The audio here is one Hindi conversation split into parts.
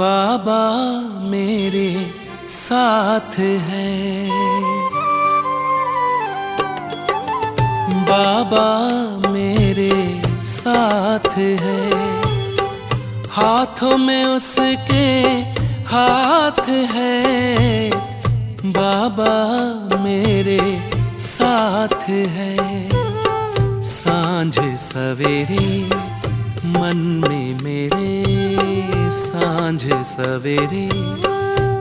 बाबा मेरे साथ है, बाबा मेरे साथ है, हाथों में उसके हाथ है, बाबा मेरे साथ है। सांझ सवेरे मन में मेरे, सांझ सवेरे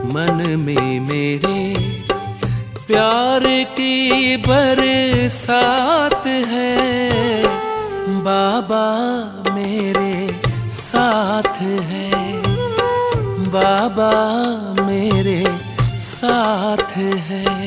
मन में मेरे, प्यार की बरसात है, बाबा मेरे साथ है, बाबा मेरे साथ है।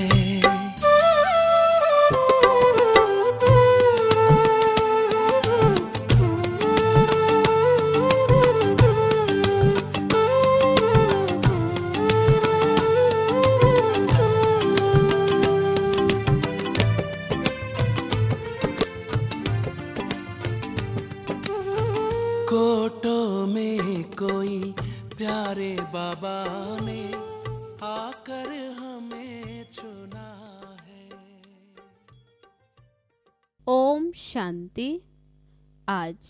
कोटों में कोई प्यारे बाबा ने आकर हमें चुना है। ओम शांति। आज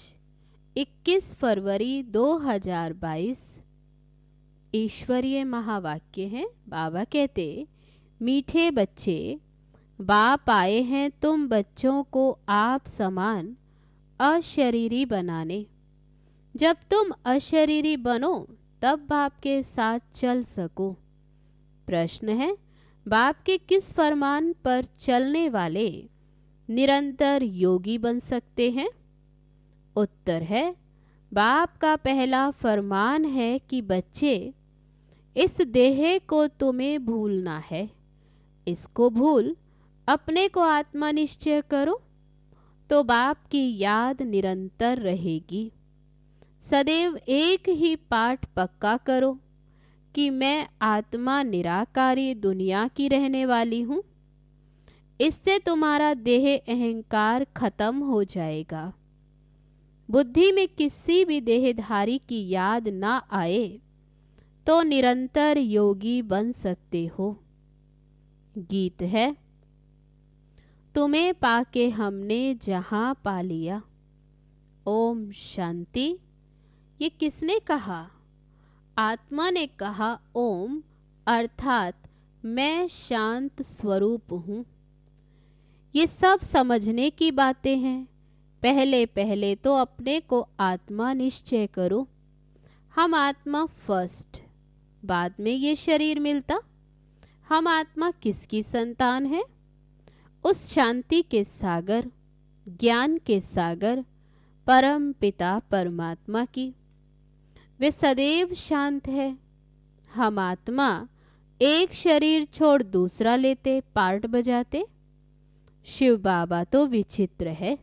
21 फरवरी 2022 ईश्वरीय महावाक्य है। बाबा कहते, मीठे बच्चे, बाप आए हैं तुम बच्चों को आप समान अशरीरी बनाने। जब तुम अशरीरी बनो तब बाप के साथ चल सको। प्रश्न है, बाप के किस फरमान पर चलने वाले निरंतर योगी बन सकते हैं? उत्तर है, बाप का पहला फरमान है कि बच्चे, इस देह को तुम्हें भूलना है। इसको भूल अपने को आत्मा निश्चय करो तो बाप की याद निरंतर रहेगी। सदैव एक ही पाठ पक्का करो कि मैं आत्मा निराकारी दुनिया की रहने वाली हूँ। इससे तुम्हारा देह अहंकार खत्म हो जाएगा। बुद्धि में किसी भी देहधारी की याद ना आए तो निरंतर योगी बन सकते हो। गीत है, तुम्हें पाके हमने जहां पा लिया। ओम शांति। ये किसने कहा? आत्मा ने कहा ओम, अर्थात मैं शांत स्वरूप हूँ। ये सब समझने की बातें हैं। पहले पहले तो अपने को आत्मा निश्चय करो। हम आत्मा फर्स्ट, बाद में ये शरीर मिलता। हम आत्मा किसकी संतान है? उस शांति के सागर, ज्ञान के सागर, परम पिता परमात्मा की। वे सदैव शांत है। हम आत्मा एक शरीर छोड़ दूसरा लेते, पार्ट बजाते। शिव बाबा तो विचित्र है।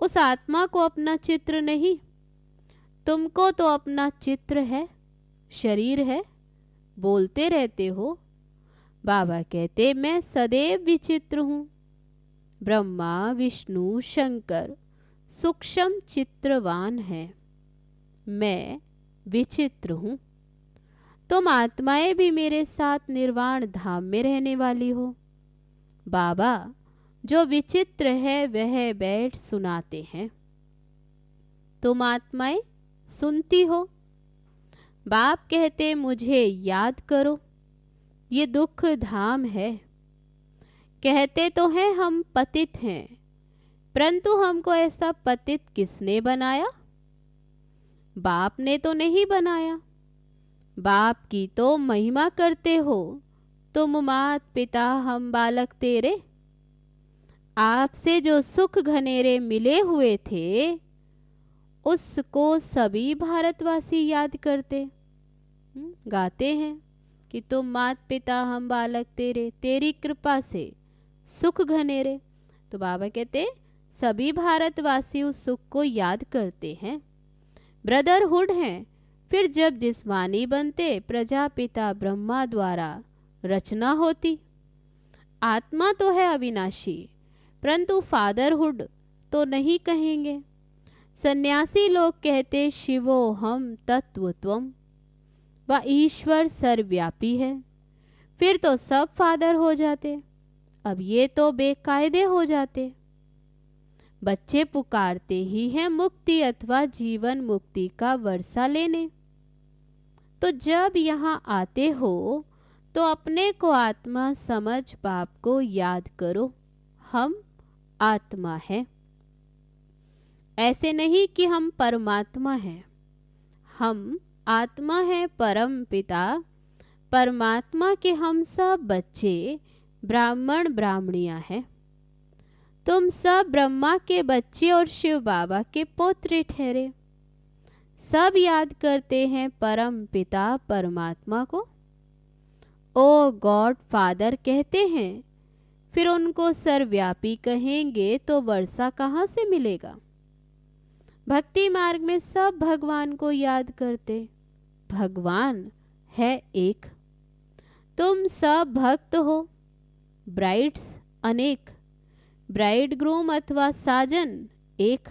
उस आत्मा को अपना चित्र नहीं, तुमको तो अपना चित्र है, शरीर है। बोलते रहते हो। बाबा कहते, मैं सदैव विचित्र हूँ। ब्रह्मा विष्णु शंकर सूक्ष्म चित्रवान है, मैं विचित्र हूँ। तुम आत्माएं भी मेरे साथ निर्वाण धाम में रहने वाली हो। बाबा जो विचित्र है वह बैठ सुनाते हैं। तुम आत्माएं सुनती हो। बाप कहते, मुझे याद करो, ये दुख धाम है। कहते तो हैं हम पतित हैं, परंतु हमको ऐसा पतित किसने बनाया? बाप ने तो नहीं बनाया। बाप की तो महिमा करते हो। तुम मात पिता हम बालक तेरे। आपसे जो सुख घनेरे मिले हुए थे उसको सभी भारतवासी याद करते, गाते हैं कि तुम मात पिता हम बालक तेरे, तेरी कृपा से सुख घनेरे। तो बाबा कहते सभी भारतवासी उस सुख को याद करते हैं, ब्रदरहुड हैं। फिर जब जिस्मानी बनते प्रजापिता ब्रह्मा द्वारा रचना होती। आत्मा तो है अविनाशी, परंतु फादरहुड तो नहीं कहेंगे। सन्यासी लोग कहते शिवो हम तत्व त्वम, व ईश्वर सर्वव्यापी है। फिर तो सब फादर हो जाते, अब ये तो बेकायदे हो जाते। बच्चे पुकारते ही हैं मुक्ति अथवा जीवन मुक्ति का वर्षा लेने। तो जब यहाँ आते हो तो अपने को आत्मा समझ बाप को याद करो, हम आत्मा है। ऐसे नहीं कि हम परमात्मा हैं, हम आत्मा है। परम पिता परमात्मा के हम सब बच्चे ब्राह्मण ब्राह्मणियां हैं। तुम सब ब्रह्मा के बच्चे और शिव बाबा के पौत्र ठहरे। सब याद करते हैं परम पिता परमात्मा को, ओ गॉड फादर कहते हैं। फिर उनको सर्वव्यापी कहेंगे तो वर्षा कहाँ से मिलेगा। भक्ति मार्ग में सब भगवान को याद करते, भगवान है एक। तुम सब भक्त हो, ब्राइड्स अनेक, ब्राइड ग्रूम अथवा साजन एक।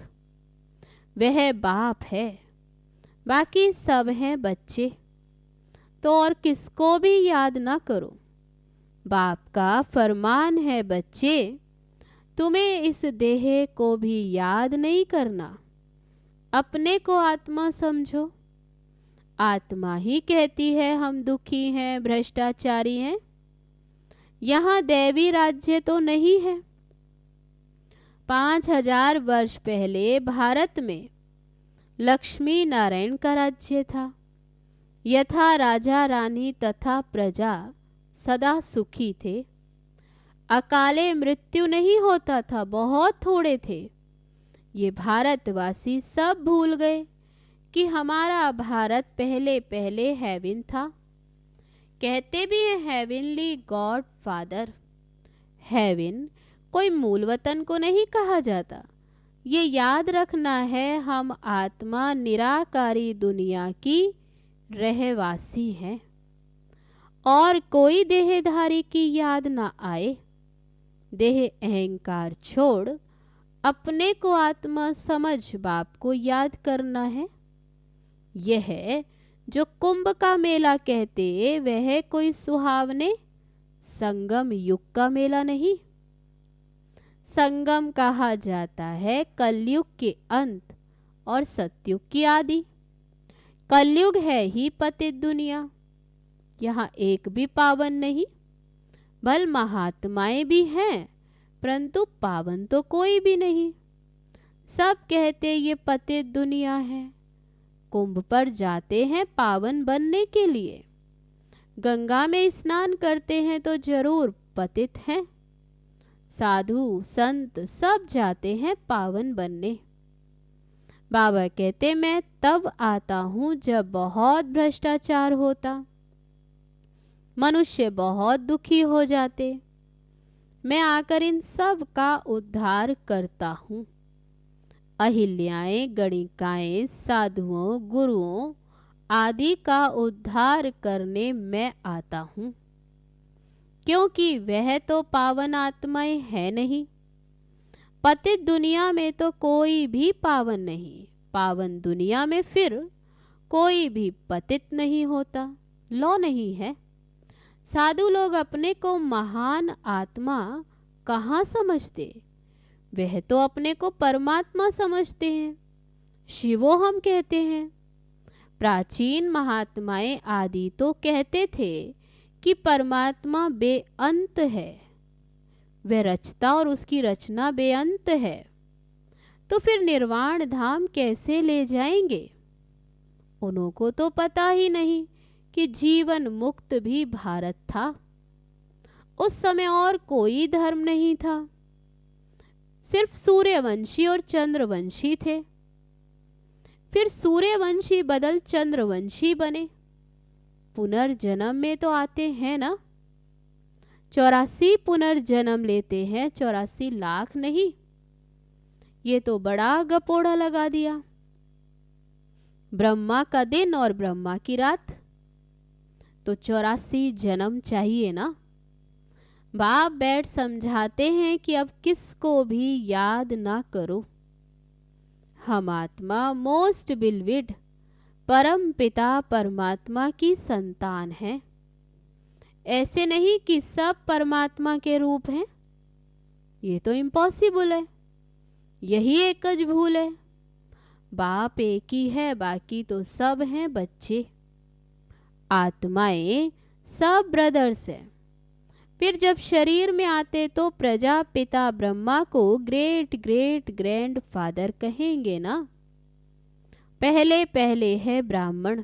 वह बाप है, बाकी सब हैं बच्चे। तो और किसको भी याद ना करो, बाप का फरमान है बच्चे, तुम्हें इस देह को भी याद नहीं करना। अपने को आत्मा समझो। आत्मा ही कहती है हम दुखी हैं, भ्रष्टाचारी हैं। यहाँ दैवी राज्य तो नहीं है। 5000 वर्ष पहले भारत में लक्ष्मी नारायण का राज्य था। यथा राजा रानी तथा प्रजा सदा सुखी थे। अकाले मृत्यु नहीं होता था, बहुत थोड़े थे। ये भारतवासी सब भूल गए कि हमारा भारत पहले पहले हेवन था। कहते भी हैं हेवनली गॉड फादर। हेवन कोई मूल वतन को नहीं कहा जाता। ये याद रखना है हम आत्मा निराकारी दुनिया की रहवासी हैं और कोई देहधारी की याद ना आए। देह अहंकार छोड़ अपने को आत्मा समझ बाप को याद करना है। यह जो कुंभ का मेला कहते वह कोई सुहावने संगम युग का मेला नहीं। संगम कहा जाता है कलयुग के अंत और सतयुग की आदि। कलयुग है ही पतित दुनिया, यहाँ एक भी पावन नहीं। भल महात्माएं भी हैं परंतु पावन तो कोई भी नहीं। सब कहते ये पतित दुनिया है। कुंभ पर जाते हैं पावन बनने के लिए। गंगा में स्नान करते हैं तो जरूर पतित हैं। साधु संत सब जाते हैं पावन बनने। बाबा कहते मैं तब आता हूँ जब बहुत भ्रष्टाचार होता, मनुष्य बहुत दुखी हो जाते। मैं आकर इन सब का उद्धार करता हूँ। अहिल्याएं गणिकाएं साधुओं गुरुओं आदि का उद्धार करने मैं आता हूँ, क्योंकि वह तो पावन आत्माएं है नहीं। पतित दुनिया में तो कोई भी पावन नहीं, पावन दुनिया में फिर कोई भी पतित नहीं होता। लौ नहीं है। साधु लोग अपने को महान आत्मा कहाँ समझते, वह तो अपने को परमात्मा समझते हैं। शिवो हम कहते हैं। प्राचीन महात्माएं आदि तो कहते थे कि परमात्मा बेअंत है, वह रचता और उसकी रचना बेअंत है। तो फिर निर्वाण धाम कैसे ले जाएंगे। उन्हों को तो पता ही नहीं कि जीवन मुक्त भी भारत था। उस समय और कोई धर्म नहीं था, सिर्फ सूर्यवंशी और चंद्रवंशी थे। फिर सूर्यवंशी बदल चंद्रवंशी बने। पुनर्जन्म में तो आते हैं ना। 84 पुनर्जन्म लेते हैं, 84 लाख नहीं। ये तो बड़ा गपोड़ा लगा दिया। ब्रह्मा का दिन और ब्रह्मा की रात, तो 84 जन्म चाहिए ना। बाप बैठ समझाते हैं कि अब किसको भी याद ना करो। हम आत्मा मोस्ट बिलविड परम पिता परमात्मा की संतान है। ऐसे नहीं कि सब परमात्मा के रूप हैं, ये तो इम्पॉसिबल है। यही एकज भूल है। बाप एक ही है, बाकी तो सब हैं बच्चे। आत्माएं सब ब्रदर्स है। फिर जब शरीर में आते तो प्रजापिता ब्रह्मा को ग्रेट ग्रेट ग्रैंड फादर कहेंगे ना। पहले पहले है ब्राह्मण।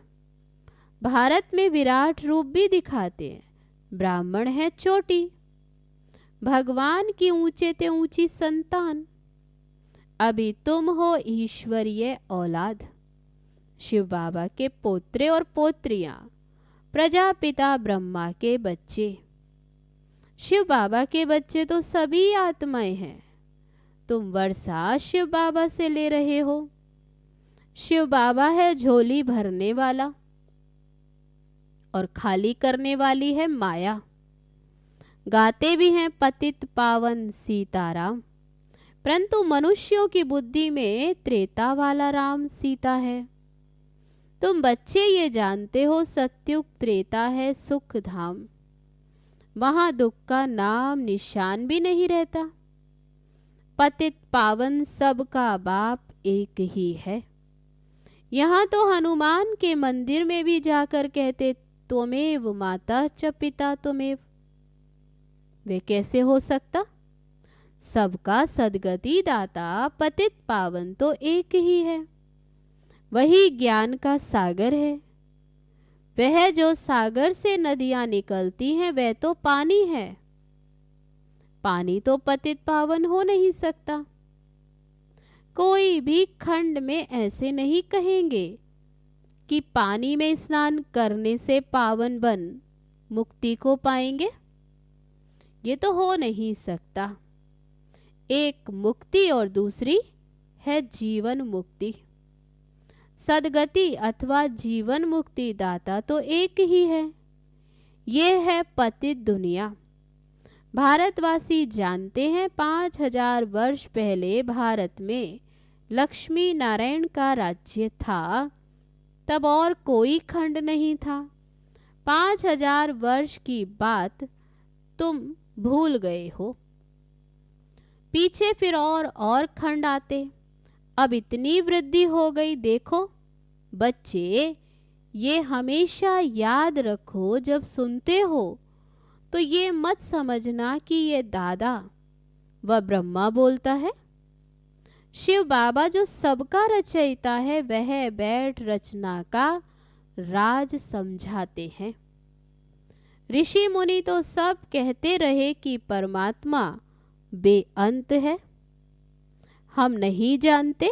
भारत में विराट रूप भी दिखाते हैं। ब्राह्मण है चोटी, भगवान की ऊंचे ते ऊंची संतान। अभी तुम हो ईश्वरीय औलाद, शिव बाबा के पोत्रे और पोत्रियां, प्रजापिता ब्रह्मा के बच्चे। शिव बाबा के बच्चे तो सभी आत्माएं हैं। तुम वर्षा शिव बाबा से ले रहे हो। शिव बाबा है झोली भरने वाला और खाली करने वाली है माया। गाते भी हैं पतित पावन सीताराम, परंतु मनुष्यों की बुद्धि में त्रेता वाला राम सीता है। तुम बच्चे ये जानते हो सत्युग त्रेता है सुख धाम, वहां दुख का नाम निशान भी नहीं रहता। पतित पावन सबका बाप एक ही है। यहाँ तो हनुमान के मंदिर में भी जाकर कहते त्वमेव माता च पिता त्वमेव। वे कैसे हो सकता? सबका सदगति दाता पतित पावन तो एक ही है। वही ज्ञान का सागर है। वह जो सागर से नदियां निकलती हैं वह तो पानी है। पानी तो पतित पावन हो नहीं सकता। कोई भी खंड में ऐसे नहीं कहेंगे कि पानी में स्नान करने से पावन बन मुक्ति को पाएंगे। ये तो हो नहीं सकता। एक मुक्ति और दूसरी है जीवन मुक्ति। सदगति अथवा जीवन मुक्ति दाता तो एक ही है। ये है पतित दुनिया। भारतवासी जानते हैं 5000 वर्ष पहले भारत में लक्ष्मी नारायण का राज्य था। तब और कोई खंड नहीं था। 5000 वर्ष की बात तुम भूल गए हो। पीछे फिर और खंड आते। अब इतनी वृद्धि हो गई। देखो बच्चे, ये हमेशा याद रखो, जब सुनते हो तो ये मत समझना कि ये दादा व ब्रह्मा बोलता है। शिव बाबा जो सबका रचयिता है वह बैठ रचना का राज समझाते हैं। ऋषि मुनि तो सब कहते रहे कि परमात्मा बेअंत है। हम नहीं जानते।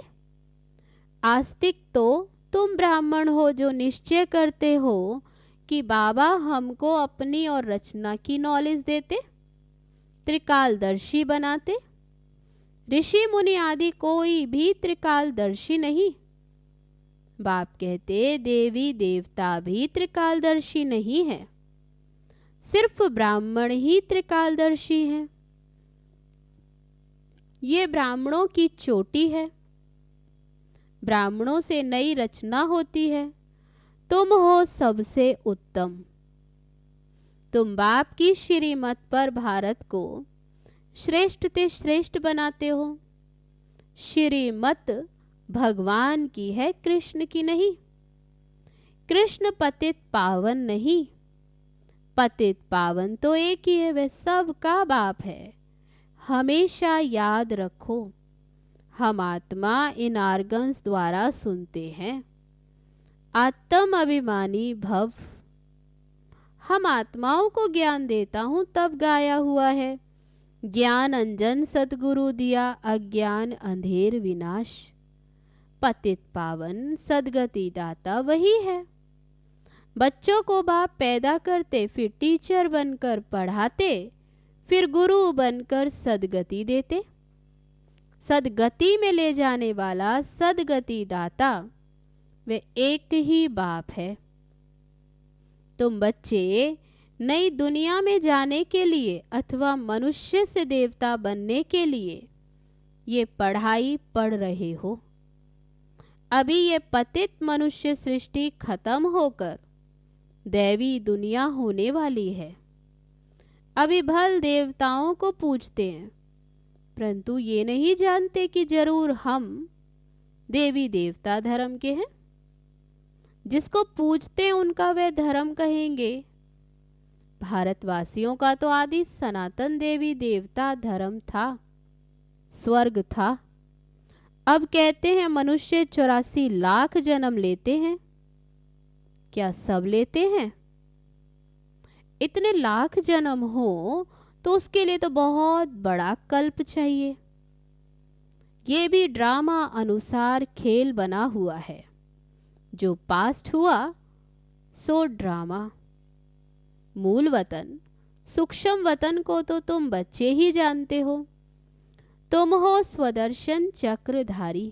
आस्तिक तो तुम ब्राह्मण हो जो निश्चय करते हो कि बाबा हमको अपनी और रचना की नॉलेज देते, त्रिकालदर्शी बनाते। ऋषि मुनि आदि कोई भी त्रिकालदर्शी नहीं। बाप कहते देवी देवता भी त्रिकालदर्शी नहीं है, सिर्फ ब्राह्मण ही त्रिकालदर्शी है। ये ब्राह्मणों की चोटी है। ब्राह्मणों से नई रचना होती है। तुम हो सबसे उत्तम। तुम बाप की श्रीमत पर भारत को श्रेष्ठ ते श्रेष्ठ बनाते हो। श्रीमत भगवान की है, कृष्ण की नहीं। कृष्ण पतित पावन नहीं। पतित पावन तो एक ही है, वह सबका बाप है। हमेशा याद रखो। हम आत्मा इन आर्गन्स द्वारा सुनते हैं। आत्म अभिमानी भव। हम आत्माओं को ज्ञान देता हूँ तब गाया हुआ है, ज्ञान अंजन सतगुरु दिया, अज्ञान अंधेर विनाश। पतित पावन सदगति दाता वही है। बच्चों को बाप पैदा करते, फिर टीचर बनकर पढ़ाते, फिर गुरु बनकर सदगति देते। सदगति में ले जाने वाला सदगति दाता वे एक ही बाप है। तुम बच्चे नई दुनिया में जाने के लिए अथवा मनुष्य से देवता बनने के लिए ये पढ़ाई पढ़ रहे हो। अभी ये पतित मनुष्य सृष्टि खत्म होकर दैवी दुनिया होने वाली है। अभी भल देवताओं को पूजते हैं, परंतु ये नहीं जानते कि जरूर हम देवी देवता धर्म के हैं। जिसको पूजते हैं उनका वे धर्म कहेंगे। भारतवासियों का तो आदि सनातन देवी देवता धर्म था, स्वर्ग था। अब कहते हैं मनुष्य 84 लाख जन्म लेते हैं। क्या सब लेते हैं? इतने लाख जन्म हो तो उसके लिए तो बहुत बड़ा कल्प चाहिए। ये भी ड्रामा अनुसार खेल बना हुआ है। जो पास्ट हुआ सो ड्रामा। मूल वतन, सूक्ष्म वतन को तो तुम बच्चे ही जानते हो। तुम हो स्वदर्शन चक्रधारी।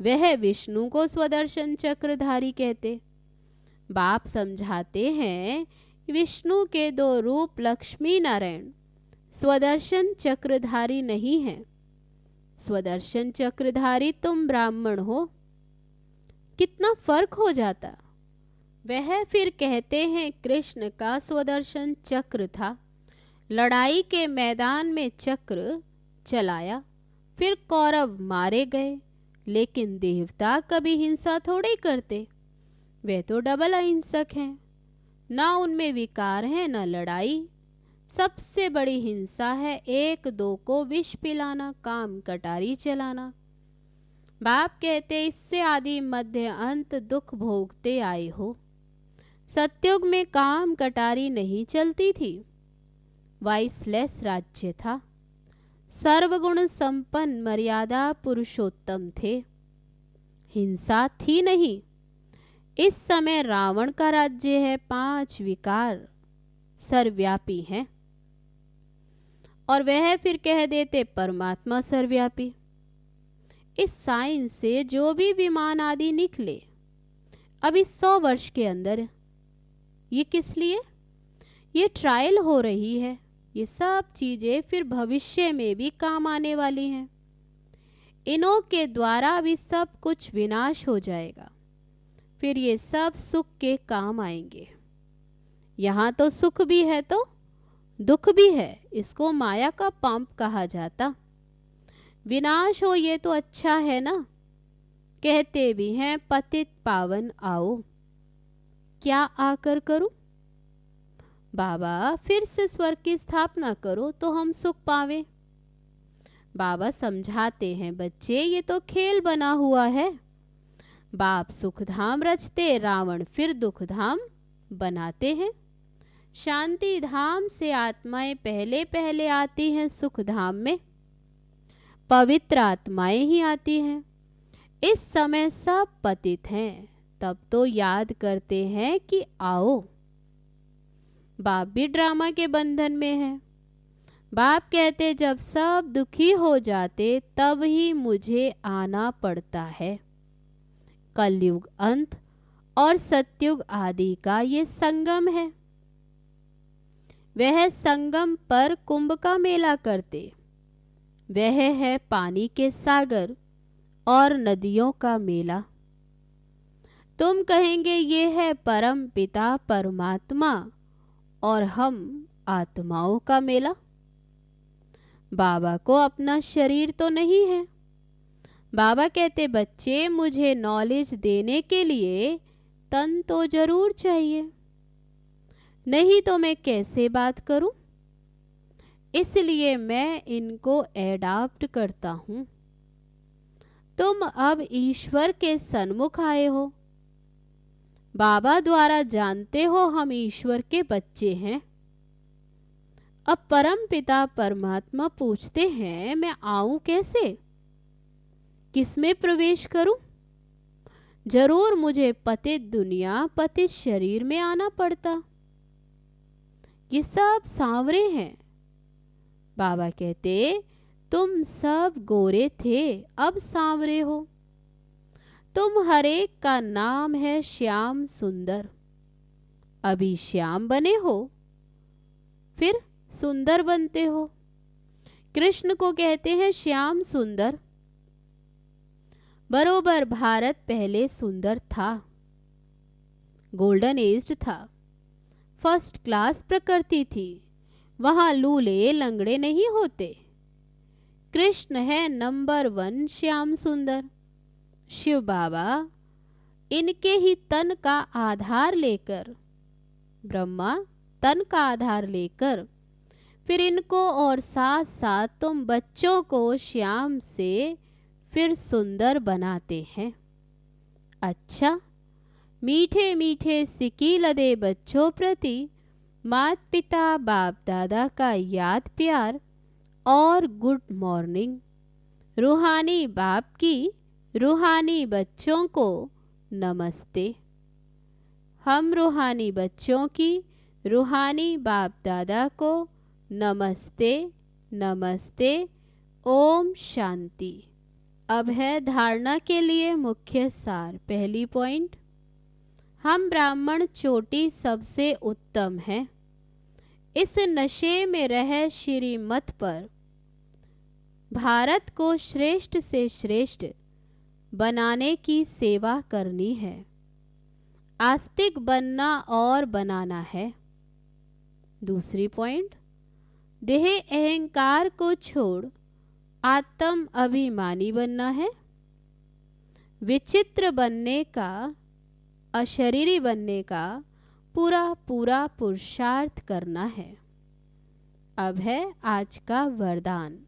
वह विष्णु को स्वदर्शन चक्रधारी कहते। बाप समझाते हैं विष्णु के 2 रूप लक्ष्मी नारायण स्वदर्शन चक्रधारी नहीं है। स्वदर्शन चक्रधारी तुम ब्राह्मण हो। कितना फर्क हो जाता। वह फिर कहते हैं कृष्ण का स्वदर्शन चक्र था, लड़ाई के मैदान में चक्र चलाया, फिर कौरव मारे गए। लेकिन देवता कभी हिंसा थोड़ी करते। वे तो डबल अहिंसक हैं। ना उनमें विकार है ना लड़ाई। सबसे बड़ी हिंसा है 1-2 को विष पिलाना, काम कटारी चलाना। बाप कहते इससे आदि मध्य अंत दुख भोगते आए हो। सत्युग में काम कटारी नहीं चलती थी। वाइसलेस राज्य था। सर्वगुण संपन्न मर्यादा पुरुषोत्तम थे। हिंसा थी नहीं। इस समय रावण का राज्य है। 5 विकार सर्वव्यापी हैं। और वह फिर कह देते परमात्मा सर्वव्यापी। इस साइंस से जो भी विमान आदि निकले अभी 100 वर्ष के अंदर, ये किस लिए? ये ट्रायल हो रही है। ये सब चीजें फिर भविष्य में भी काम आने वाली हैं। इन्हों के द्वारा भी सब कुछ विनाश हो जाएगा। फिर ये सब सुख के काम आएंगे। यहाँ तो सुख भी है तो दुख भी है। इसको माया का पंप कहा जाता। विनाश हो ये तो अच्छा है ना। कहते भी हैं पतित पावन आओ। क्या आकर करूं? बाबा फिर से स्वर्ग की स्थापना करो तो हम सुख पावे। बाबा समझाते हैं बच्चे ये तो खेल बना हुआ है। बाप सुखधाम रचते, रावण फिर दुखधाम बनाते हैं। शांति धाम से आत्माएं पहले पहले आती हैं सुखधाम में। पवित्र आत्माएं ही आती हैं। इस समय सब पतित हैं। तब तो याद करते हैं कि आओ। बाप भी ड्रामा के बंधन में है। बाप कहते जब सब दुखी हो जाते तब ही मुझे आना पड़ता है। कलयुग अंत और सतयुग आदि का ये संगम है। वह संगम पर कुंभ का मेला करते। वह है पानी के सागर और नदियों का मेला। तुम कहेंगे ये है परम पिता परमात्मा और हम आत्माओं का मेला। बाबा को अपना शरीर तो नहीं है। बाबा कहते बच्चे मुझे नॉलेज देने के लिए तन तो जरूर चाहिए, नहीं तो मैं कैसे बात करूं। इसलिए मैं इनको एडाप्ट करता हूं। तुम अब ईश्वर के सन्मुख आए हो। बाबा द्वारा जानते हो हम ईश्वर के बच्चे हैं। अब परम पिता परमात्मा पूछते हैं मैं आऊं कैसे? किस में प्रवेश करूं? जरूर मुझे पतित दुनिया, पतित शरीर में आना पड़ता। ये सब सांवरे हैं। बाबा कहते, तुम सब गोरे थे, अब सांवरे हो। तुम हरेक का नाम है श्याम सुंदर। अभी श्याम बने हो, फिर सुंदर बनते हो। कृष्ण को कहते हैं श्याम सुंदर। बरोबर भारत पहले सुंदर था, गोल्डन एज था, फर्स्ट क्लास प्रकृति थी, वहां लूले लंगड़े नहीं होते। कृष्ण है नंबर 1 श्याम सुंदर। शिव बाबा इनके ही तन का आधार लेकर, ब्रह्मा तन का आधार लेकर, फिर इनको और साथ साथ तुम बच्चों को श्याम से फिर सुंदर बनाते हैं। अच्छा, मीठे मीठे सिकी लदे बच्चों प्रति माता पिता बाप दादा का याद प्यार और गुड मॉर्निंग। रूहानी बाप की रूहानी बच्चों को नमस्ते। हम रूहानी बच्चों की रूहानी बाप दादा को नमस्ते नमस्ते। ओम शांति। अब है धारणा के लिए मुख्य सार। पहली पॉइंट, हम ब्राह्मण चोटी सबसे उत्तम है। इस नशे में रह श्रीमत पर भारत को श्रेष्ठ से श्रेष्ठ बनाने की सेवा करनी है। आस्तिक बनना और बनाना है। दूसरी पॉइंट, देह अहंकार को छोड़ आत्म अभिमानी बनना है। विचित्र बनने का, अशरीरी बनने का पूरा पूरा पुरुषार्थ करना है। अब है आज का वरदान।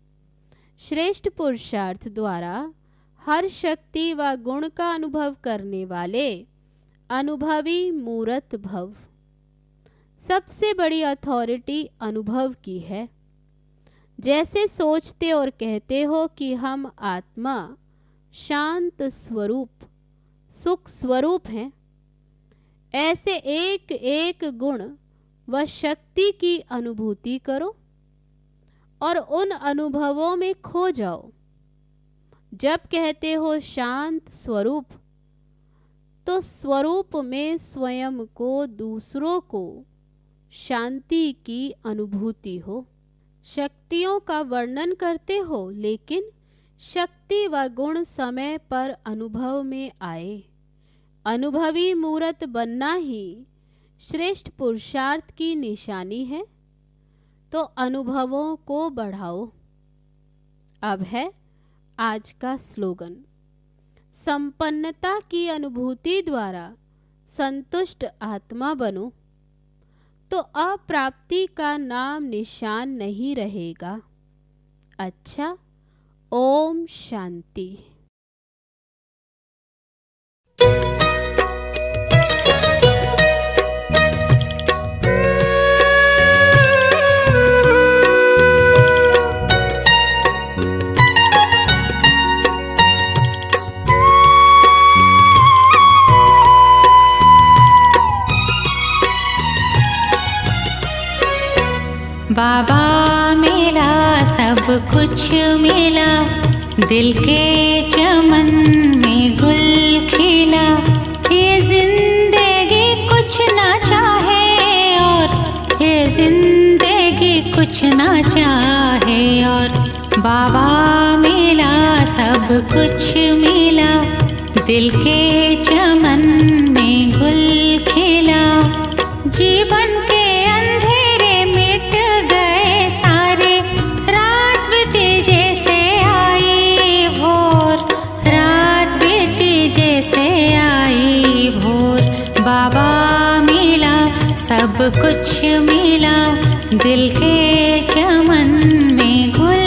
श्रेष्ठ पुरुषार्थ द्वारा हर शक्ति व गुण का अनुभव करने वाले अनुभवी मूर्त भव। सबसे बड़ी अथॉरिटी अनुभव की है। जैसे सोचते और कहते हो कि हम आत्मा शांत स्वरूप सुख स्वरूप हैं, ऐसे एक एक गुण व शक्ति की अनुभूति करो और उन अनुभवों में खो जाओ। जब कहते हो शांत स्वरूप, तो स्वरूप में स्वयं को, दूसरों को शांति की अनुभूति हो। शक्तियों का वर्णन करते हो, लेकिन शक्ति व गुण समय पर अनुभव में आए। अनुभवी मूर्त बनना ही श्रेष्ठ पुरुषार्थ की निशानी है। तो अनुभवों को बढ़ाओ। अब है आज का स्लोगन। संपन्नता की अनुभूति द्वारा संतुष्ट आत्मा बनो, तो अप्राप्ति का नाम निशान नहीं रहेगा। अच्छा, ओम शांति। बाबा मिला, सब कुछ मिला, दिल के चमन में गुल खिला। ये जिंदगी कुछ ना चाहे और ये जिंदगी कुछ ना चाहे और बाबा मिला, सब कुछ मिला, दिल के चमन में गुल खिला। जीवन के अंधेरे मिट गए सारे, रात बीती जैसे आई भोर, रात बीती जैसे आई भोर। बाबा मिला, सब कुछ मिला, दिल के चमन में गुल